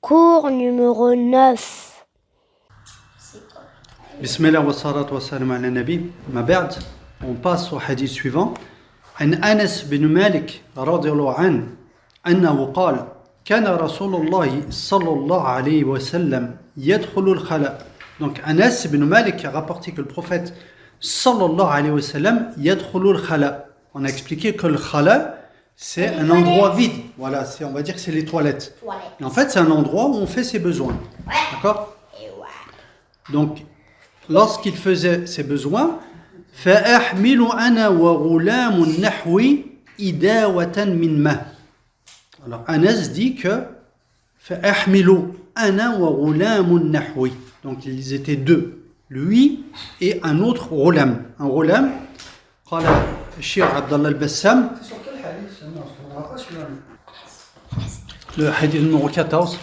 Cours numéro 9. Bismillah wa salatu wa salam ala nabi. Ma ba'd, on passe au hadith suivant. عن أنس بن مالك رضي الله عنه أنه قال كان رسول الله صلى الله عليه وسلم يدخل الخلاء. Donc Anas ibn Malik a rapporté que le prophète sallallahu alayhi wa sallam يدخل الخلاء. On a expliqué que le khala c'est un endroit vide. Voilà, on va dire que c'est les toilettes. Et en fait, c'est un endroit où on fait ses besoins. D'accord? Donc, lorsqu'il faisait ses besoins, فأحمل أنا وغلام نحوي إداوة من ماء. Alors, Anas dit que فأحمل أنا وغلام نحوي. Donc, ils étaient deux, lui et un autre ghulam. Un ghulam, قال الشيخ عبد الله البسام. Le hadith numéro 14.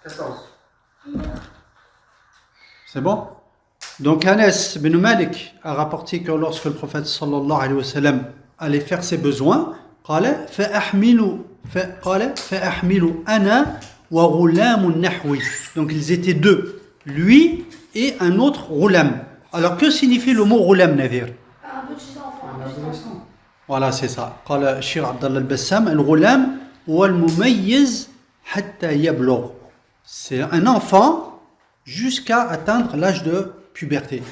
14. C'est bon? Donc Anas bin Malik a rapporté que lorsque le prophète sallallahu alayhi wa sallam allait faire ses besoins, قال فأحمل أنا وغلام نحوي. Donc ils étaient deux, lui et un autre ghulam. Alors que signifie le mot ghulam, Nadir? Un petit enfant. Voilà, c'est ça. قال الشيخ عبد الله البسام الغلام هو المميز حتى يبلغ. C'est un enfant jusqu'à atteindre l'âge de puberté.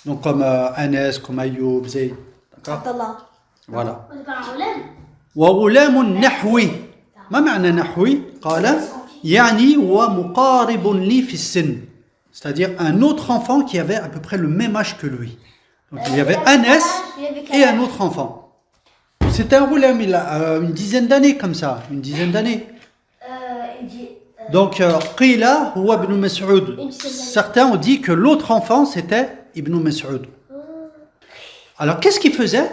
Donc comme Anas, comme Ayoub, Zayd. D'accord? Voilà. وغلام نحوي. ما معنى نحوي؟ قال يعني هو مقارب لي في السن. C'est-à-dire un autre enfant qui avait à peu près le même âge que lui. Donc il y avait Anas et un autre enfant. C'était un ghulam, il a une dizaine d'années comme ça, une dizaine d'années. Donc, Qila huwa ibn Mas'ud. Certains ont dit que l'autre enfant c'était Ibn Mas'ud. Alors, qu'est-ce qu'il faisait?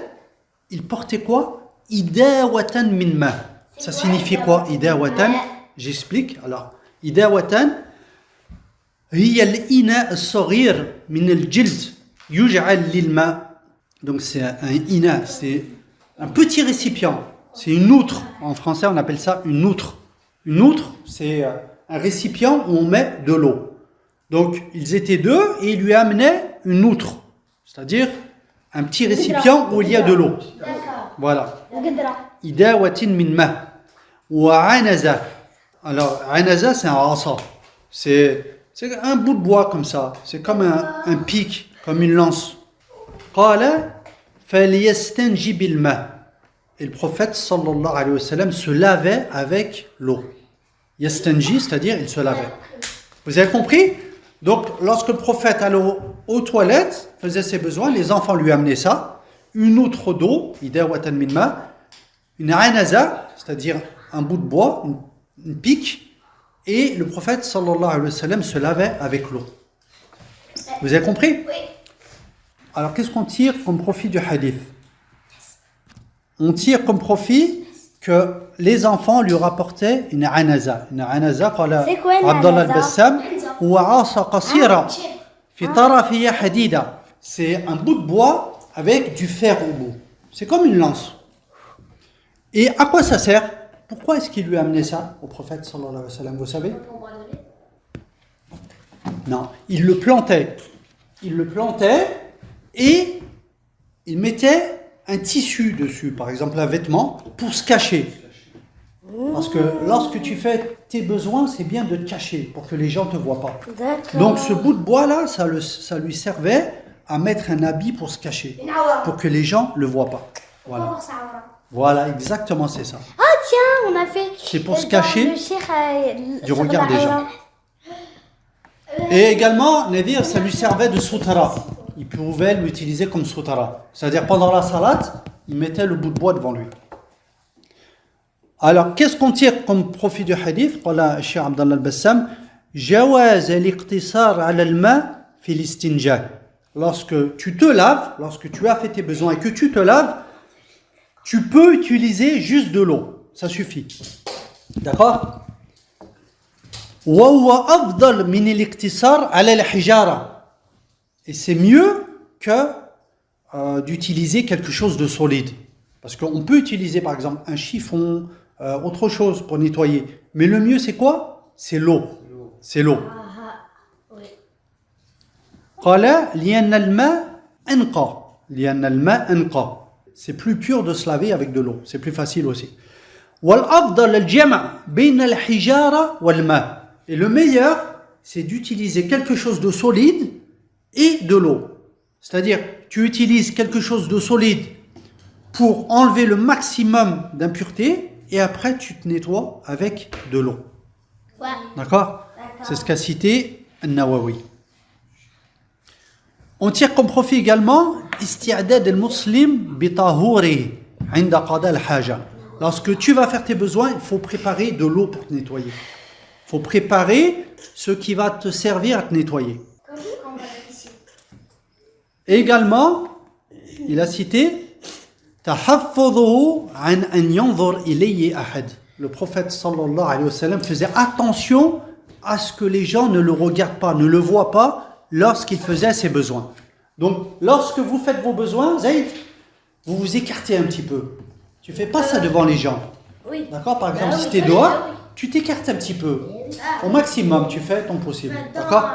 Il portait quoi? Idawatan min ma. Ça signifie quoi? Idawatan? J'explique. Alors, idawatan, هي الإناء الصغير من الجلد يجعل للماء. Donc, c'est un ina, c'est un petit récipient. C'est une outre. En français, on appelle ça une outre. Une outre, c'est un récipient où on met de l'eau. Donc, ils étaient deux et ils lui amenaient une outre. C'est-à-dire un petit récipient où il y a de l'eau. Voilà. Idawatin min ma. Wa anaza. Alors, anaza, c'est un asa. C'est un bout de bois comme ça. C'est comme un pic, comme une lance. Qala falyastanji bil ma. Et le prophète sallallahu alayhi wa sallam se lavait avec l'eau. Yastanji, c'est-à-dire il se lavait. Vous avez compris? Donc lorsque le prophète allait aux toilettes, faisait ses besoins, les enfants lui amenaient ça, une outre d'eau, idawatan min ma, une anaza, c'est-à-dire un bout de bois, une pique, et le prophète sallallahu alayhi wa sallam se lavait avec l'eau. Vous avez compris? Oui. Alors qu'est-ce qu'on tire comme profit du hadith? On tire comme profit que les enfants lui rapportaient une anaza. Une anaza, C'est quoi une Abdallah anaza? al-Bassam, ou asa qasira, fi tarafiya hadida. C'est un bout de bois avec du fer au bout. C'est comme une lance. Et à quoi ça sert? Pourquoi est-ce qu'il lui a amené ça au prophète sallallahu alayhi wa sallam? Vous savez? Non, il le plantait. Il le plantait et il mettait un tissu dessus, par exemple un vêtement, pour se cacher. Parce que lorsque tu fais tes besoins, c'est bien de te cacher pour que les gens ne te voient pas. D'accord. Donc ce bout de bois-là, ça lui servait à mettre un habit pour se cacher, pour que les gens ne le voient pas. Voilà. Voilà, exactement, c'est ça. Ah tiens, on a fait... C'est pour se cacher du regard des gens. gens. Et également, Nadir, ça lui servait de soutara. Il pouvait l'utiliser comme soutara. C'est-à-dire pendant la salat, il mettait le bout de bois devant lui. Alors, qu'est-ce qu'on tire comme profit du hadith? قال الشيخ عبد الله البسام جواز الاقتصار على الماء في الاستنجاء. Lorsque tu te laves, lorsque tu as fait tes besoins et que tu te laves, tu peux utiliser juste de l'eau. Ça suffit. D'accord? وهو أفضل من الاقتصار على الحجارة. Et c'est mieux que d'utiliser quelque chose de solide. Parce qu'on peut utiliser par exemple un chiffon, autre chose pour nettoyer. Mais le mieux c'est quoi? c'est l'eau. C'est l'eau. Oui. قال لأن الماء أنقى. لأن الماء أنقى. C'est plus pur de se laver avec de l'eau. C'est plus facile aussi. والأفضل الجمع بين الحجارة والماء. Et le meilleur, c'est d'utiliser quelque chose de solide et de l'eau. C'est-à-dire, tu utilises quelque chose de solide pour enlever le maximum d'impuretés et après tu te nettoies avec de l'eau. Ouais. D'accord? C'est ce qu'a cité An-Nawawi. On tire comme profit également isti'adad al-muslim bi tahuri 'inda qada al-haja. Lorsque tu vas faire tes besoins, il faut préparer de l'eau pour te nettoyer. Il faut préparer ce qui va te servir à te nettoyer. Comme on va ici. Également, il a cité tahaffuduhu an an yanzur ilayhi ahad. Le prophète sallallahu alayhi wa sallam faisait attention à ce que les gens ne le regardent pas, ne le voient pas lorsqu'il faisait ses besoins. Donc, lorsque vous faites vos besoins, Zayd, vous vous écartez un petit peu. Tu fais pas ça devant les gens. Oui. D'accord? Par exemple, Bah si oui, tu es oui, dehors, oui. tu t'écartes un petit peu. Ah. Au maximum, tu fais ton possible. Maintenant, D'accord?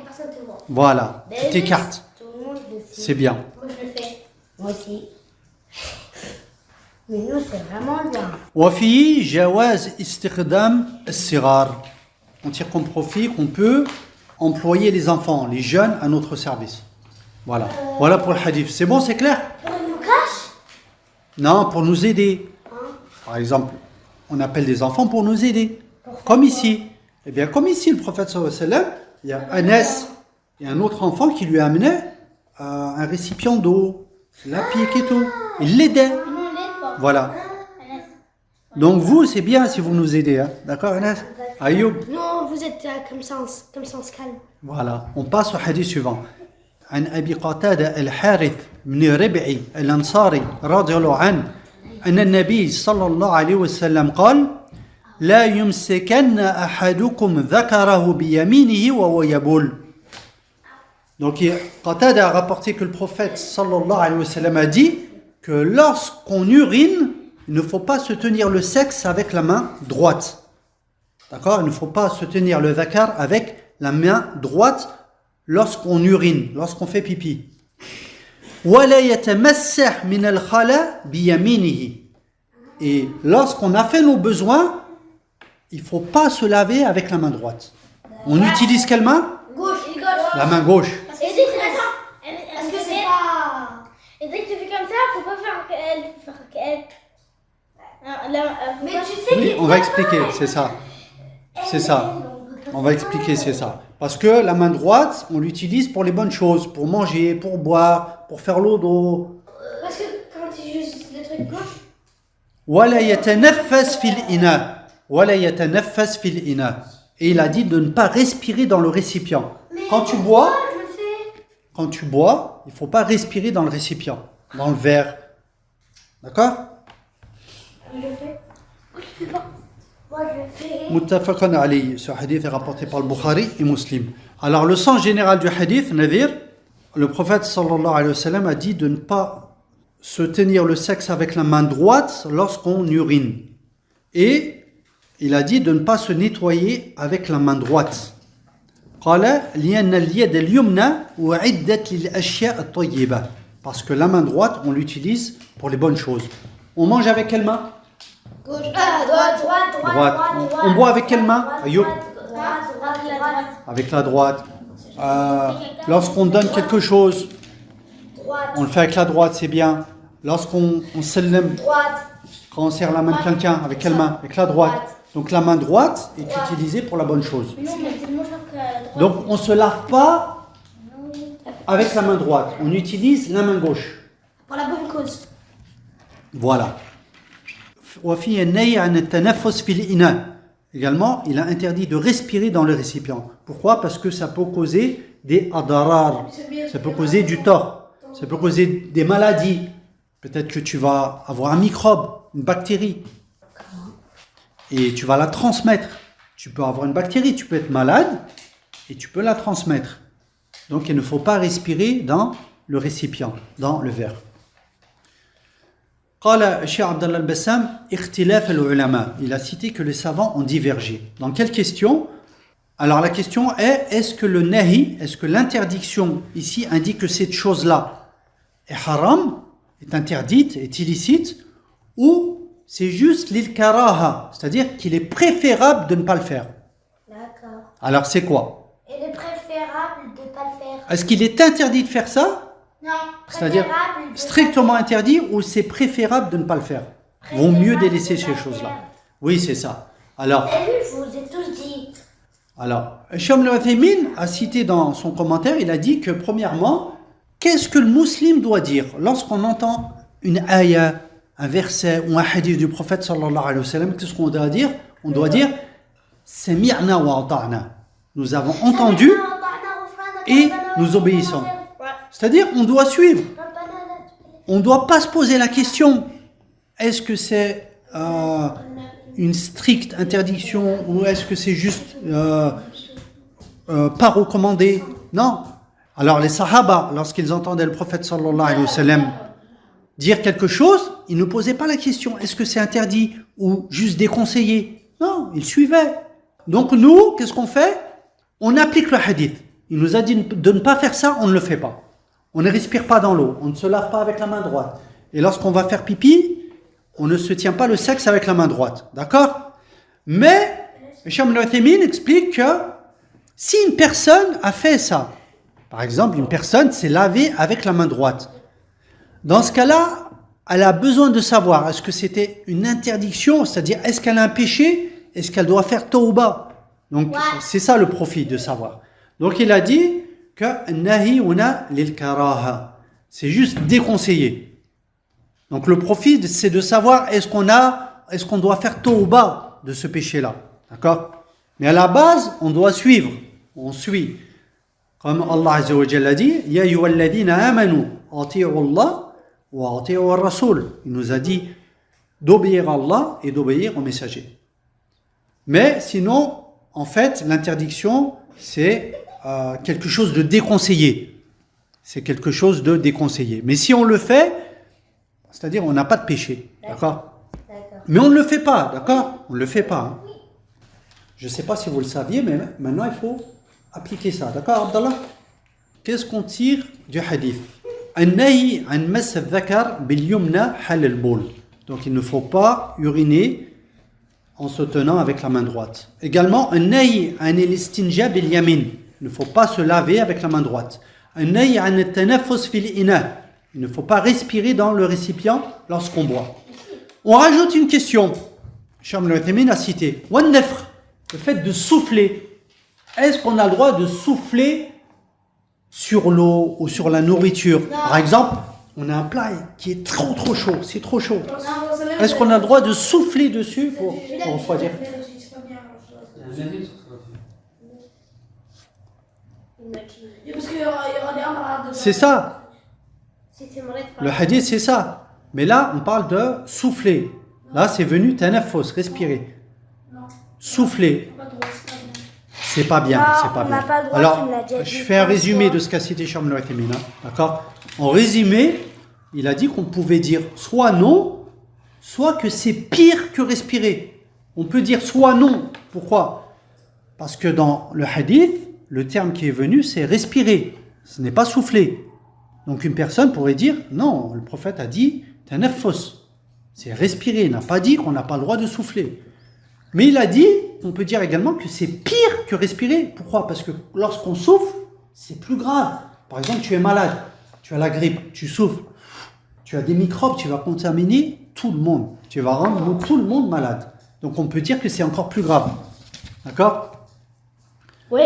personne te voit. Voilà, Mais tu t'écartes. Tout le monde le fait. C'est bien. Moi, je le fais. Moi aussi. Mais nous, c'est vraiment bien. وفي جواز استخدام الصغار. On tire comme profit qu'on peut employer les enfants, les jeunes à notre service. Voilà. Voilà pour le hadith. C'est bon, c'est clair? Pour nous cache. Non, pour nous aider. Par exemple, on appelle des enfants pour nous aider. Comme ici. Eh bien, comme ici, le prophète sallallahu alayhi wa sallam, il y a Anas et un autre enfant qui lui amenait un récipient d'eau, la pique et tout. Il l'aidait. Nous, on l'aide pas. Voilà. Anas. Donc vous, c'est bien si vous nous aidez. Hein. D'accord, Anas? Ayoub. Non, vous êtes comme ça, on se calme. Voilà. On passe au hadith suivant. عن أبي قتادة الحارث بن ربعي الأنصاري رضي الله عنه أن النبي صلى الله عليه وسلم قال لا يمسكن أحدكم ذكره بيمينه وهو يبول. Donc Qatada a rapporté que le prophète sallallahu alayhi wa sallam a dit que lorsqu'on urine, il ne faut pas se tenir le sexe avec la main droite. D'accord? Il ne faut pas se tenir le dhakar avec la main droite lorsqu'on urine, lorsqu'on fait pipi. وَلَا يَتَمَسَّحْ مِنَ الْخَلَى بِيَمِينِهِ. Et lorsqu'on a fait nos besoins, il ne faut pas se laver avec la main droite. On utilise quelle main? Gauche. La main gauche. Parce que c'est pas. Et dès que tu fais comme ça, faut pas faire qu'elle. Mais tu sais. Oui, on va expliquer, c'est ça. C'est ça. On va expliquer, c'est ça. Parce que la main droite, on l'utilise pour les bonnes choses, pour manger, pour boire, pour faire l'eau d'eau. Parce que quand tu joues le truc gauche. وَلَا يَتَنَفَّسْ فِي الْإِنَاءِ وَلَا يَتَنَفَّسْ فِي الْإِنَاءِ. Et il a dit de ne pas respirer dans le récipient. Quand tu bois, Je le fais. il ne faut pas respirer dans le récipient, dans le verre. D'accord? Je le fais. Moi, je le fais pas. Moi, je le fais. Muttafaqan alayhi. Ce hadith est rapporté par le Bukhari et Muslim. Alors, le sens général du hadith, Nadir, le prophète sallallahu alayhi wa sallam a dit de ne pas se tenir le sexe avec la main droite lorsqu'on urine. Et il a dit de ne pas se nettoyer avec la main droite. قال لأن اليد اليمنى أعدت للأشياء الطيبة. Parce que la main droite, on l'utilise pour les bonnes choses. On mange avec quelle main? Gauche. Droite. On boit avec quelle main? Ayoub? Droite. Avec la droite. Lorsqu'on donne quelque chose, on le fait avec la droite, c'est bien. Lorsqu'on sallam, Droite. quand on serre la main de quelqu'un, avec quelle main? Avec la droite. Donc la main droite est utilisée pour la bonne chose. Non, mais c'est moins cher que droite. Donc on ne se lave pas avec la main droite. On utilise la main gauche. Pour la bonne cause. Voilà. وفي النهي عن التنفس في الإناء. Également, il a interdit de respirer dans le récipient. Pourquoi? Parce que ça peut causer des adarar. Ça peut causer du tort. Ça peut causer des maladies. Peut-être que tu vas avoir un microbe, une bactérie. Et tu vas la transmettre. Tu peux avoir une bactérie, tu peux être malade et tu peux la transmettre. Donc il ne faut pas respirer dans le récipient, dans le verre. قال الشيخ عبد الله البسام اختلاف العلماء. Il a cité que les savants ont divergé. Dans quelle question? Alors la question est que le nahi, est-ce que l'interdiction ici indique que cette chose-là est haram, est interdite, est illicite, ou c'est juste lil karaha, c'est-à-dire qu'il est préférable de ne pas le faire? D'accord. Alors c'est quoi? Il est préférable de ne pas le faire. Est-ce qu'il est interdit de faire ça? Non. C'est-à-dire Préférable de strictement pas le interdit, ou c'est préférable de ne pas le faire? faire. Vaut mieux Préférable délaisser de ces pas le choses-là. faire. Oui, c'est ça. Alors, T'as vu, je vous ai tous dit. Cheikh Ibn Uthaymin a cité dans son commentaire, il a dit que premièrement, qu'est-ce que le musulman doit dire lorsqu'on entend une ayah, un verset ou un hadith du prophète sallallahu alayhi wa sallam? Qu'est-ce qu'on doit dire? On doit dire sami'na wa ata'na. Nous avons entendu et nous obéissons. C'est-à-dire, on doit suivre. On ne doit pas se poser la question, est-ce que c'est une stricte interdiction ou est-ce que c'est juste pas recommandé? Non. Alors les sahaba, lorsqu'ils entendaient le prophète sallallahu alayhi wa sallam dire quelque chose, ils ne posaient pas la question, est-ce que c'est interdit ou juste déconseillé? Non, ils suivaient. Donc nous, qu'est-ce qu'on fait? On applique le hadith. Il nous a dit de ne pas faire ça, on ne le fait pas. On ne respire pas dans l'eau, on ne se lave pas avec la main droite. Et lorsqu'on va faire pipi, on ne se tient pas le sexe avec la main droite. D'accord? Mais, Cheikh Ibn Uthaymin explique que si une personne a fait ça, par exemple, une personne s'est lavée avec la main droite, dans ce cas-là, elle a besoin de savoir, est-ce que c'était une interdiction, c'est-à-dire, est-ce qu'elle a un péché, est-ce qu'elle doit faire tawba? Donc, c'est ça le profit de savoir. Donc, il a dit que nahi una lil karaha, c'est juste déconseillé. Donc le profit, c'est de savoir est-ce qu'on doit faire tawba de ce péché-là. D'accord? Mais à la base, on doit suivre. On suit. Comme Allah Azza wa Jalla dit, Ya ayyuhalladhina amanu, ati'u Allah wa ati'u ar-rasul. Il nous a dit d'obéir à Allah et d'obéir au messager. Mais sinon, en fait, l'interdiction, c'est quelque chose de déconseillé. C'est quelque chose de déconseillé. Mais si on le fait, c'est-à-dire on n'a pas de péché, d'accord? Mais on ne le fait pas, d'accord? On ne le fait pas. Hein. Je ne sais pas si vous le saviez, mais maintenant il faut appliquer ça, d'accord, Abdallah? Qu'est-ce qu'on tire du hadith? An-nahi an mas al-dhakar bil-yumna hal al-bol. Donc il ne faut pas uriner en se tenant avec la main droite. Également, an-nahi an al-istinja bil-yamin. Il ne faut pas se laver avec la main droite. An-nahi an al-tanaffus fil-ina. Il ne faut pas respirer dans le récipient lorsqu'on boit. On rajoute une question. Cheikh Ibn Uthaymin a cité. Wan-nafr, le fait de souffler. Est-ce qu'on a le droit de souffler sur l'eau ou sur la nourriture? Non. Par exemple, on a un plat qui est trop chaud. C'est trop chaud. Est-ce qu'on a le droit de souffler dessus pour refroidir? C'est ça. Le hadith, c'est ça. Mais là, on parle de souffler. Là, c'est venu tanaffus, respirer. Souffler. C'est pas bien, c'est pas bien. Alors, je fais un résumé de ce qu'a cité Cheikh Ibn Uthaymin. D'accord? En résumé, il a dit qu'on pouvait dire soit non, soit que c'est pire que respirer. On peut dire soit non. Pourquoi? Parce que dans le hadith, le terme qui est venu, c'est respirer. Ce n'est pas souffler. Donc une personne pourrait dire, non, le prophète a dit, tanaffus, c'est respirer, il n'a pas dit qu'on n'a pas le droit de souffler. Mais il a dit, on peut dire également que c'est pire que respirer. Pourquoi? Parce que lorsqu'on souffle, c'est plus grave. Par exemple, tu es malade, tu as la grippe, tu souffles, tu as des microbes, tu vas contaminer tout le monde. Tu vas rendre tout le monde malade. Donc on peut dire que c'est encore plus grave. D'accord? Oui.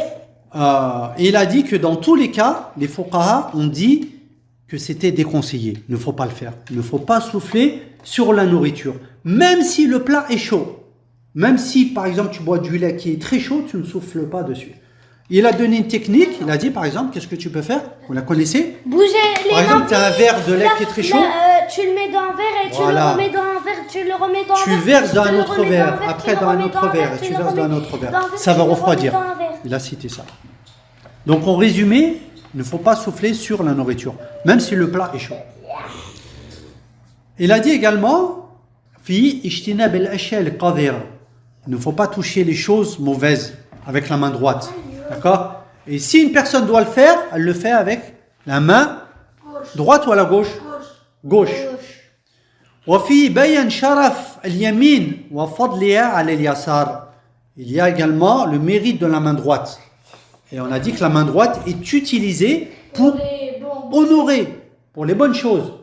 Et il a dit que dans tous les cas, les fuqaha ont dit que c'était déconseillé. Il ne faut pas le faire. Il ne faut pas souffler sur la nourriture. Même si le plat est chaud. Même si, par exemple, tu bois du lait qui est très chaud, tu ne souffles pas dessus. Il a donné une technique. Il a dit, par exemple, qu'est-ce que tu peux faire? Vous la connaissez? Bouger les mains. Par exemple, tu as un verre de lait qui est très chaud. Tu le mets dans un verre et Voilà. tu le remets dans un verre. Tu le remets dans un Tu verre. verses dans tu un le autre remets verre. dans un verre, Après, tu dans le un remets autre dans un verre. verre, Et tu tu le verses dans un remets autre verre. dans un verre, Ça tu va le remets refroidir. dans un verre. Il a cité ça. Donc, en résumé, il ne faut pas souffler sur la nourriture. Même si le plat est chaud. Il a dit également, fi ijtinab al-ashya al-qadhira. Il ne faut pas toucher les choses mauvaises avec la main droite. D'accord? Et si une personne doit le faire, elle le fait avec la main droite ou à la gauche? Gauche. وفي بيان شرف اليمين وفضلها على اليسار. Il y a également le mérite de la main droite. Et on a dit que la main droite est utilisée pour honorer, pour les bonnes choses.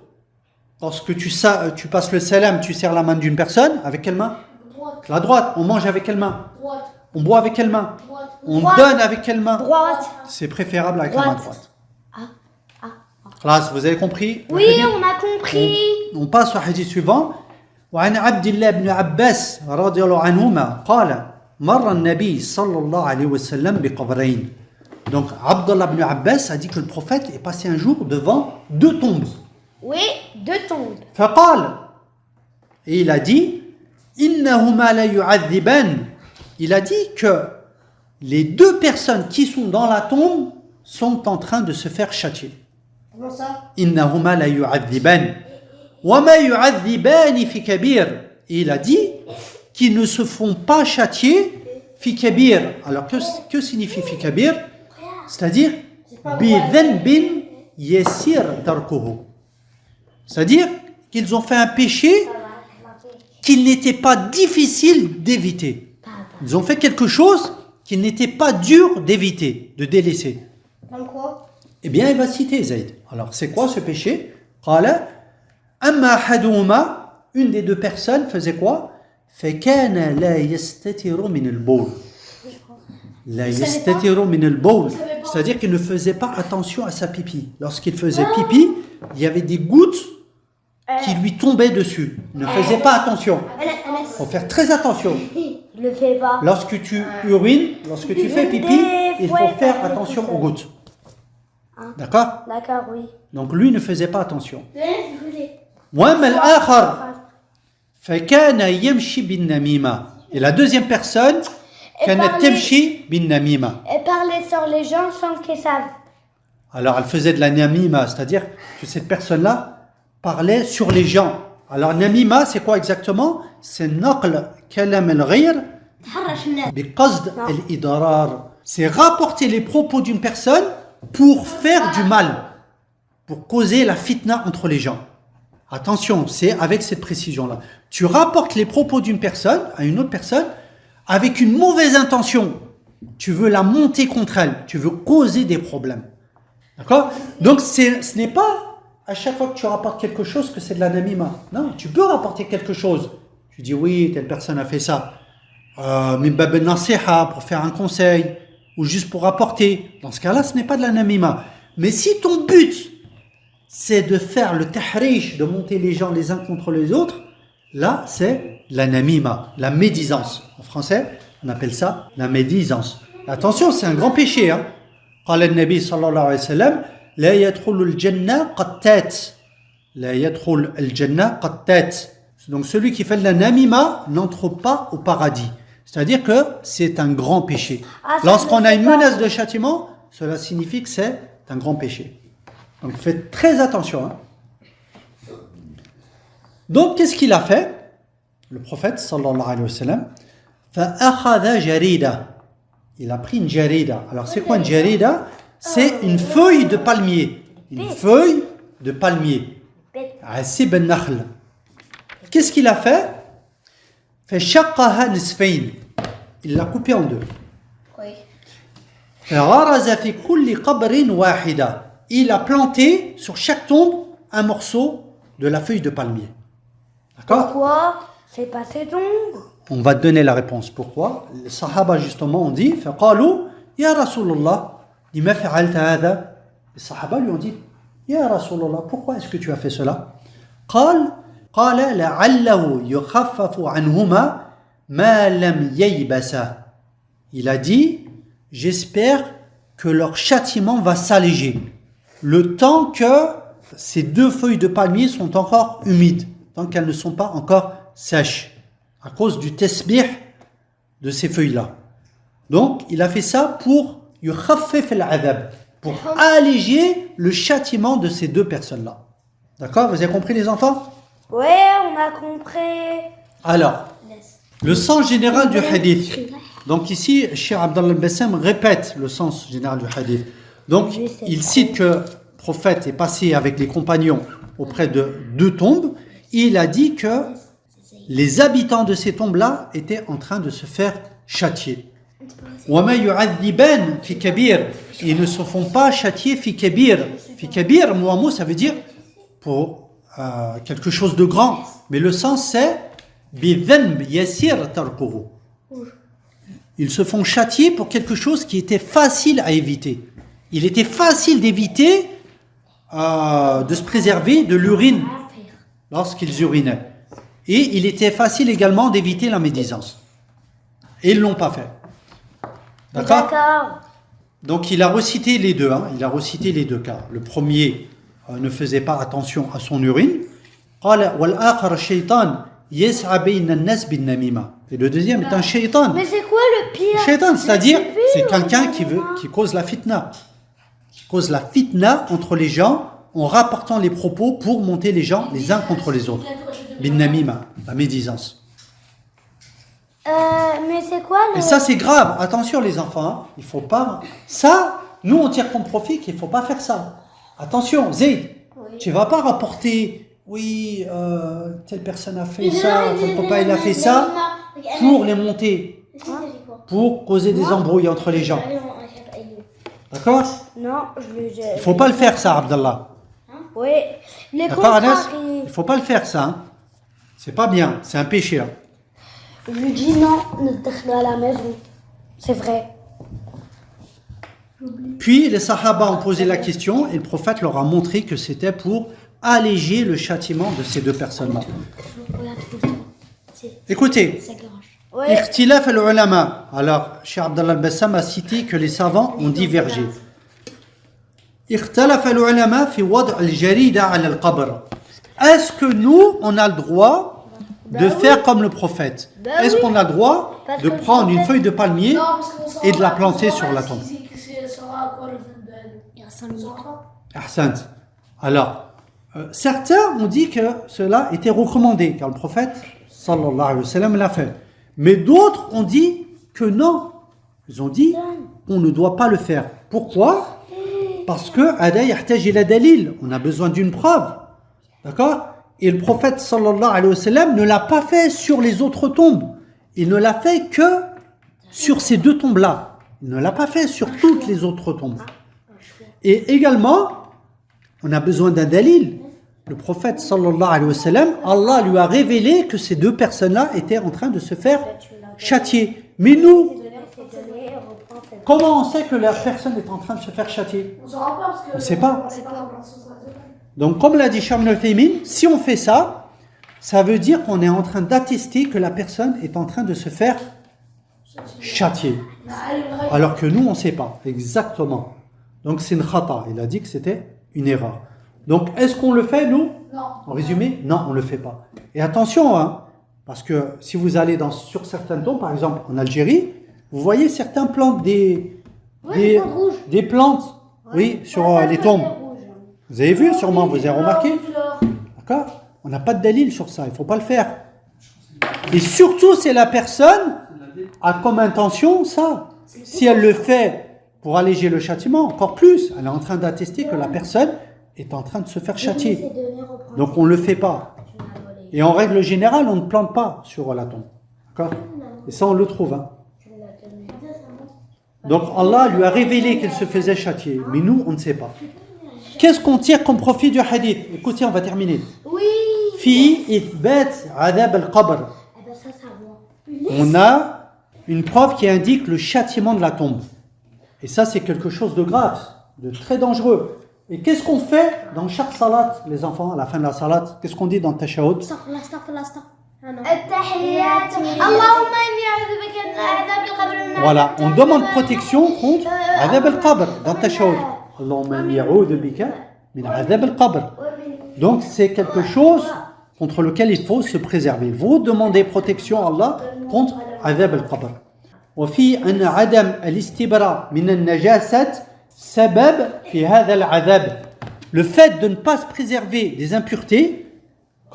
Lorsque tu passes le salam, tu serres la main d'une personne, avec quelle main? Droite. La droite. On mange avec quelle main? Droite. On boit avec quelle main? Droite. On Droite. donne avec quelle main? Droite. C'est préférable avec la main Droite. droite. Ah. Classe, vous avez compris? Oui, on a compris. On passe au hadith suivant. وعن عبد الله بن عباس رضي الله عنهما قال مر النبي صلى الله عليه وسلم بقبرين. Donc Abdullah ibn Abbas a dit que le prophète est passé un jour devant deux tombes. Oui, deux tombes. فقال, et il a dit إنهما لا يعذبان. Il a dit que les deux personnes qui sont dans la tombe sont en train de se faire châtier. Comment ça? إنهما لا يعذبان وما يعذبان في كبير. Et il a dit qu'ils ne se font pas châtier fi kabir. Alors que signifie fi kabir? C'est-à-dire بذنب يسير تركه. C'est-à-dire qu'ils ont fait un péché qu'il n'était pas difficile d'éviter. Ils ont fait quelque chose qu'il n'était pas dur d'éviter, de délaisser. Comme quoi? Eh bien, il va citer Zayd. Alors, c'est quoi ce péché? قال أما أحدهما, une des deux personnes faisait quoi? فكان لا يستتر من البول. لا يستتر من البول. C'est-à-dire qu'il ne faisait pas attention à sa pipi. Lorsqu'il faisait pipi, il y avait des gouttes qui lui tombaient dessus. Il ne faisait pas attention. Il faut faire très attention. Il le fait pas. Lorsque tu urines, lorsque tu fais pipi, il faut faire attention aux gouttes. D'accord? D'accord, oui. Donc lui ne faisait pas attention. Je voulais. وأما الآخر فكان يمشي بالنميمة. Et la deuxième personne كانت تمشي بالنميمة. Elle parlait sur les gens sans qu'ils savent. Alors elle faisait de la namima, c'est-à-dire que cette personne-là parlait sur les gens. Alors namima, c'est quoi exactement? C'est نقل كلام الغير بقصد الإضرار. C'est rapporter les propos d'une personne pour faire du mal, pour causer la fitna entre les gens. Attention, c'est avec cette précision-là. Tu rapportes les propos d'une personne à une autre personne avec une mauvaise intention. Tu veux la monter contre elle, tu veux causer des problèmes. D'accord? Donc ce n'est pas à chaque fois que tu rapportes quelque chose que c'est de la namima. Non, tu peux rapporter quelque chose. Tu dis oui, telle personne a fait ça. Min bab al-nasiha, pour faire un conseil, ou juste pour rapporter. Dans ce cas-là, ce n'est pas de la namima. Mais si ton but, c'est de faire le tahrish, de monter les gens les uns contre les autres, là, c'est la namima, la médisance. En français, on appelle ça la médisance. Attention, c'est un grand péché. Hein. قال النبي صلى الله عليه وسلم لا يدخل الجنة قتات. لا يدخل الجنة قتات. Donc celui qui fait de la namima n'entre pas au paradis. C'est-à-dire que c'est un grand péché. Lorsqu'on a une menace de châtiment, cela signifie que c'est un grand péché. Donc faites très attention. Hein. Donc qu'est-ce qu'il a fait? Le prophète sallallahu alayhi wa sallam, فأخذ جريدة. Il a pris une jarida. Alors c'est quoi une jarida? C'est une feuille de palmier. Une feuille de palmier. Asib al-nakhl. Qu'est-ce qu'il a fait? فشقها نصفين. Il l'a coupé en deux. Oui. فغرز في كل قبر واحدة. Il a planté sur chaque tombe un morceau de la feuille de palmier. D'accord? Pourquoi c'est pas ces tombes? On va te donner la réponse. Pourquoi? Les Sahaba justement ont dit فقالوا يا رسول الله لما فعلت هذا. Les Sahaba lui ont dit يا رسول الله, pourquoi est-ce que tu as fait cela? قال لعله يخفف عنهما ما لم ييبسا. Il a dit j'espère que leur châtiment va s'alléger le temps que ces deux feuilles de palmier sont encore humides, tant qu'elles ne sont pas encore sèches, à cause du tasbih de ces feuilles-là. Donc, il a fait ça pour yukhaffif al-adab, pour alléger le châtiment de ces deux personnes-là. D'accord? Vous avez compris les enfants? Ouais, on a compris. Alors, le sens général du hadith. Donc ici, Cheikh Abdallah al-Bassam répète le sens général du hadith. Donc, il cite que le prophète est passé avec les compagnons auprès de 2 tombes. Il a dit que les habitants de ces tombes-là étaient en train de se faire châtier. وَمَا يُعَذِّبَانِ فِي كَبِيرٍ. Ils ne se font pas châtier fi kabir. Fi kabir, mot, ça veut dire pour quelque chose de grand. Mais le sens c'est بِذَنْبِ يَسِيرْ تَرْكُهُ. Ils se font châtier pour quelque chose qui était facile à éviter. Il était facile d'éviter de se préserver de l'urine lorsqu'ils urinaient. Et il était facile également d'éviter la médisance. Et ils ne l'ont pas fait. D'accord? Donc il a recité les deux. Il a recité les 2 cas. Le premier ne faisait pas attention à son urine. وَالْآخَرَ الشَّيْطَانِ يَسْعَى بَيْنَ النَّاسِ بِالنَّمِيمَةِ. Et le deuxième est un shaitan. Mais c'est quoi le pire? Shaitan, c'est-à-dire c'est quelqu'un qui cause la fitna. Qui cause la fitna entre les gens en rapportant les propos pour monter les gens les uns contre les autres. Bin-namima, la médisance. Mais c'est quoi le... Et ça c'est grave. Attention les enfants, il faut pas... Ça, nous on tire comme profit qu'il ne faut pas faire ça. Attention, Zayd, tu ne vas pas rapporter, oui, telle personne a fait ça, tel papa il a fait ça, pour les monter, pour causer des embrouilles entre les gens. D'accord? Non, Il ne faut pas le faire ça, Abdallah. Oui. Les D'accord, Anas? contrats. Il ne faut pas le faire ça. Hein. C'est pas bien, c'est un péché. Hein. Je lui dis non, ne te à la maison. C'est vrai. Puis les Sahaba ont posé la question et le prophète leur a montré que c'était pour alléger le châtiment de ces 2 personnes-là. Écoutez, Ouais. Ikhtilaf al-ulama. Alors, Cheikh Abdallah al-Bassam a cité que les savants ont divergé. Ikhtilaf al-ulama fi wad' al-jarida ala al-qabr. Est-ce que nous, on a le droit de faire comme le prophète? Est-ce qu'on a le droit de prendre une feuille de palmier et de la planter sur la tombe? Ahsant. Alors, certains ont dit que cela était recommandé, car le prophète, sallallahu alayhi wa sallam, l'a fait. Mais d'autres ont dit que non. Ils ont dit qu'on ne doit pas le faire. Pourquoi? Parce que ada yahtaj ila dalil. On a besoin d'une preuve. D'accord? Et le prophète sallallahu alayhi wa sallam ne l'a pas fait sur les autres tombes. Il ne l'a fait que sur ces 2 tombes-là. Il ne l'a pas fait sur toutes les autres tombes. Et également, on a besoin d'un dalil. Le prophète sallallahu alayhi wa sallam, Allah lui a révélé que ces 2 personnes-là étaient en train de se faire châtier. Mais nous, comment on sait que la personne est en train de se faire châtier? On ne sait pas. Donc comme l'a dit Cheikh Ibn Uthaymin, si on fait ça, ça veut dire qu'on est en train d'attester que la personne est en train de se faire châtier. Alors que nous, on ne sait pas exactement. Donc c'est une khata. Il a dit que c'était une erreur. Donc est-ce qu'on le fait, nous? Non. En résumé, non, on ne le fait pas. Et attention, hein, parce que si vous allez sur certains tombes, par exemple en Algérie, vous voyez certains plantes des plantes, oui, sur les tombes. Vous avez vu sûrement, vous avez remarqué? D'accord? On n'a pas de dalil sur ça, il ne faut pas le faire. Et surtout, si la personne a comme intention ça. Si elle le fait pour alléger le châtiment, encore plus, elle est en train d'attester que la personne est en train de se faire châtier. Donc on ne le fait pas. Et en règle générale, on ne plante pas sur la tombe. D'accord? Et ça, on le trouve. Hein. Donc Allah lui a révélé qu'il se faisait châtier. Mais nous, on ne sait pas. Qu'est-ce qu'on tire comme profit du hadith? Écoutez, on va terminer. Oui. Fi ithbat adab al-qabr. On a une preuve qui indique le châtiment de la tombe. Et ça, c'est quelque chose de grave, de très dangereux. Et qu'est-ce qu'on fait dans chaque salat, les enfants, à la fin de la salat? Qu'est-ce qu'on dit dans le tashahhud? Voilà, on demande protection contre adab al-qabr dans le tashahhud. Allahumma inni a'udhu bika min adab al-qabr. Donc c'est quelque chose contre lequel il faut se préserver. Vous demandez protection à Allah contre adab al-qabr. وفي أن عدم الاستبراء من النجاسة سبب في هذا العذاب. Le fait de ne pas se préserver des impuretés,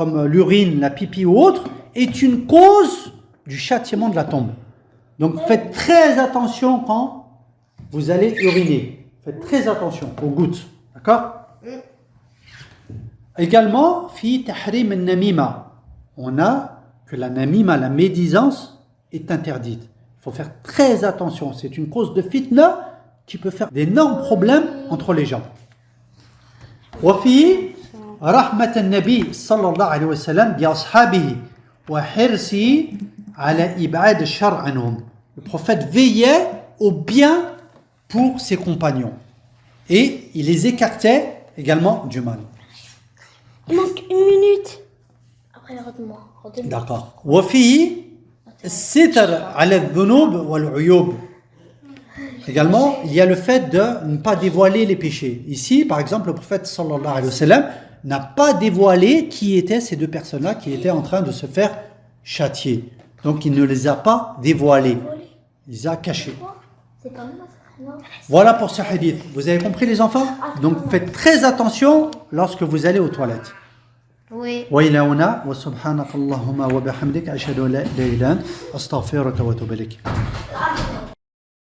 comme l'urine, la pipi ou autre, est une cause du châtiment de la tombe. Donc faites très attention quand vous allez uriner. Faites très attention aux gouttes. D'accord? Également, fi tahrim al-namima. On a que la namima, la médisance, est interdite. Il faut faire très attention. C'est une cause de fitna qui peut faire d'énormes problèmes entre les gens. وفي رحمة النبي صلى الله عليه وسلم بأصحابه وحرصه على إبعاد الشر عنهم. Le prophète veillait au bien pour ses compagnons et il les écartait également du mal. Il manque une minute. Après, redonne-moi. D'accord. وفيه الستر على الذنوب والعيوب. Également, il y a le fait de ne pas dévoiler les péchés. Ici, par exemple, le prophète sallallahu alayhi wa sallam n'a pas dévoilé qui étaient ces deux personnes-là qui étaient en train de se faire châtier. Donc, il ne les a pas dévoilés. Il les a cachés. C'est pas moi. Voilà pour ce hadith. Vous avez compris les enfants? Donc, faites très attention lorsque vous allez aux toilettes. Oui. وإلى هنا وسبحانك اللهم وبحمدك أشهد أن لا إله إلا أنت أستغفرك وأتوب إليك.